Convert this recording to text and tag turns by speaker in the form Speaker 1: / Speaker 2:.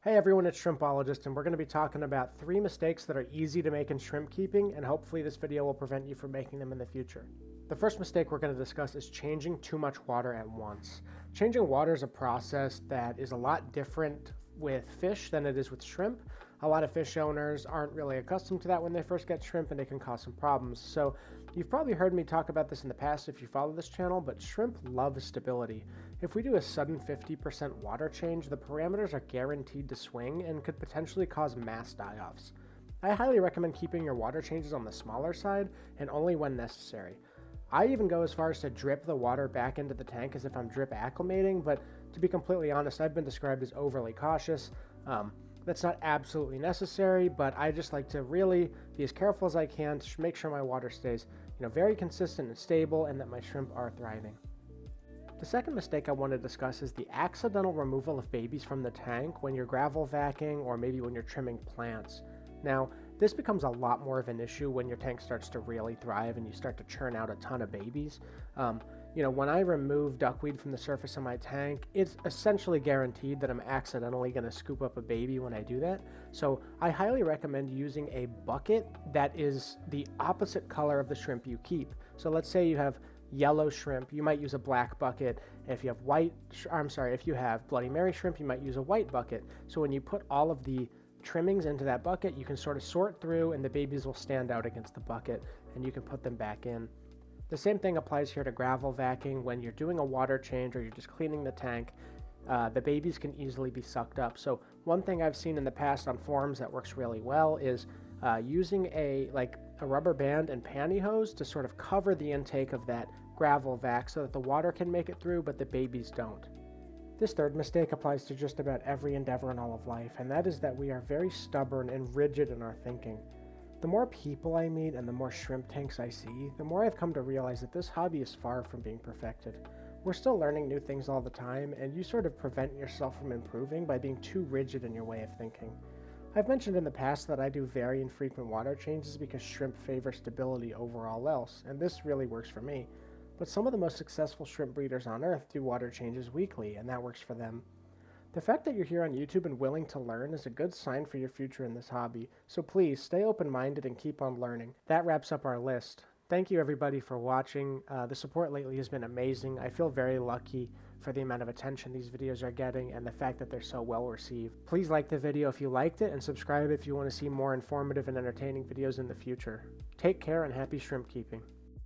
Speaker 1: Hey everyone, it's Shrimpologist, and we're going to be talking about 3 mistakes that are easy to make in shrimp keeping, and hopefully this video will prevent you from making them in the future. The first mistake we're going to discuss is changing too much water at once. Changing water is a process that is a lot different with fish than it is with shrimp. A lot of fish owners aren't really accustomed to that when they first get shrimp, and it can cause some problems. So you've probably heard me talk about this in the past if you follow this channel, but shrimp love stability. If we do a sudden 50% water change, the parameters are guaranteed to swing and could potentially cause mass die-offs. I highly recommend keeping your water changes on the smaller side and only when necessary. I even go as far as to drip the water back into the tank as if I'm drip acclimating, but to be completely honest, I've been described as overly cautious. That's not absolutely necessary, but I just like to really be as careful as I can to make sure my water stays, very consistent and stable, and that my shrimp are thriving. The second mistake I want to discuss is the accidental removal of babies from the tank when you're gravel vacuuming or maybe when you're trimming plants. Now, this becomes a lot more of an issue when your tank starts to really thrive and you start to churn out a ton of babies. When I remove duckweed from the surface of my tank, it's essentially guaranteed that I'm accidentally going to scoop up a baby when I do that. So I highly recommend using a bucket that is the opposite color of the shrimp you keep. So let's say you have yellow shrimp, you might use a black bucket. If you have if you have Bloody Mary shrimp, you might use a white bucket. So when you put all of the trimmings into that bucket, you can sort of sort through and the babies will stand out against the bucket and you can put them back in. The same thing applies here to gravel vacuuming. When you're doing a water change or you're just cleaning the tank, the babies can easily be sucked up. So one thing I've seen in the past on forums that works really well is using a rubber band and pantyhose to sort of cover the intake of that gravel vac so that the water can make it through but the babies don't. This third mistake applies to just about every endeavor in all of life, and that is that we are very stubborn and rigid in our thinking. The more people I meet and the more shrimp tanks I see, the more I've come to realize that this hobby is far from being perfected. We're still learning new things all the time, and you sort of prevent yourself from improving by being too rigid in your way of thinking. I've mentioned in the past that I do very infrequent water changes because shrimp favor stability over all else, and this really works for me. But some of the most successful shrimp breeders on Earth do water changes weekly, and that works for them. The fact that you're here on YouTube and willing to learn is a good sign for your future in this hobby, so please stay open-minded and keep on learning. That wraps up our list. Thank you everybody for watching. The support lately has been amazing. I feel very lucky for the amount of attention these videos are getting and the fact that they're so well received. Please like the video if you liked it and subscribe if you want to see more informative and entertaining videos in the future. Take care and happy shrimp keeping.